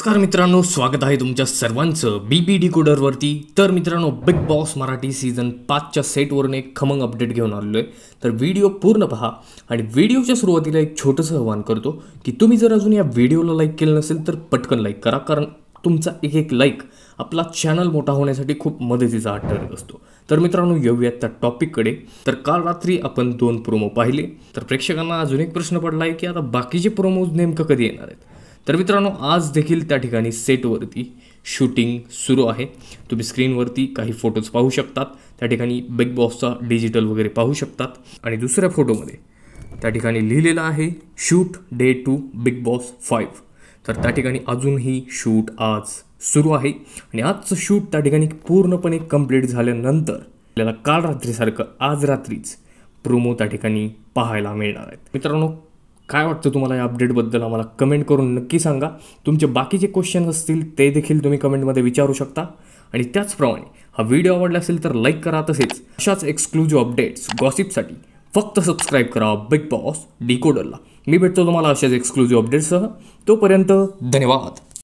नमस्कार मित्रांनो, स्वागत आहे तुमच्या सर्वांचं बीबी डिकोडरवरती। तर मित्रांनो, बिग बॉस मराठी सीझन 5च्या सेटवरून एक खमंग अपडेट घेऊन आलेलो आहे। तर व्हिडिओ पूर्ण पहा आणि व्हिडिओच्या सुरुवातीला एक छोटंसं आवाहन करतो की तुम्ही जर अजून या व्हिडिओला लाईक केलं नसेल तर पटकन लाईक करा, कारण तुमचा एक लाईक आपला चॅनल मोठा होण्यासाठी खूप मदतीचा ठरत असतो। तर मित्रांनो, येऊयात त्या टॉपिककडे। तर काल रात्री आपण 2 प्रोमो पाहिले, तर प्रेक्षकांना अजून एक प्रश्न पडला आहे की आता बाकीचे प्रोमोज नेमकं कधी येणार आहेत। तर मित्रांनो, आज देखील त्या ठिकाणी सेटवरती शूटिंग सुरू आहे। तुम्ही स्क्रीनवरती काही फोटोज पाहू शकतात, त्या ठिकाणी बिग बॉसचा डिजिटल वगैरे पाहू शकतात। आणि दुसऱ्या फोटोमध्ये त्या ठिकाणी लिहिलेलं आहे शूट डे 2 बिग बॉस 5। तर त्या ठिकाणी अजूनही शूट आज सुरू आहे आणि आजचं शूट त्या ठिकाणी पूर्णपणे कंप्लीट झाल्यानंतर आपल्याला काल रात्रीसारखं आज रात्रीच प्रोमो त्या ठिकाणी पाहायला मिळणार आहेत। मित्रांनो, काय वाटतं तुम्हाला या अपडेटबद्दल आम्हाला कमेंट करून नक्की सांगा। तुमचे बाकीचे क्वेश्चन असतील ते देखील तुम्ही कमेंटमध्ये विचारू शकता। आणि त्याचप्रमाणे हा व्हिडिओ आवडला असेल तर लाईक करा, तसेच अशाच एक्सक्लुझिव्ह अपडेट्स गॉसिपसाठी फक्त सबस्क्राईब करा बिग बॉस डिकोडरला। मी भेटतो तुम्हाला अशाच एक्सक्लुझिव्ह अपडेट्ससह। तोपर्यंत धन्यवाद।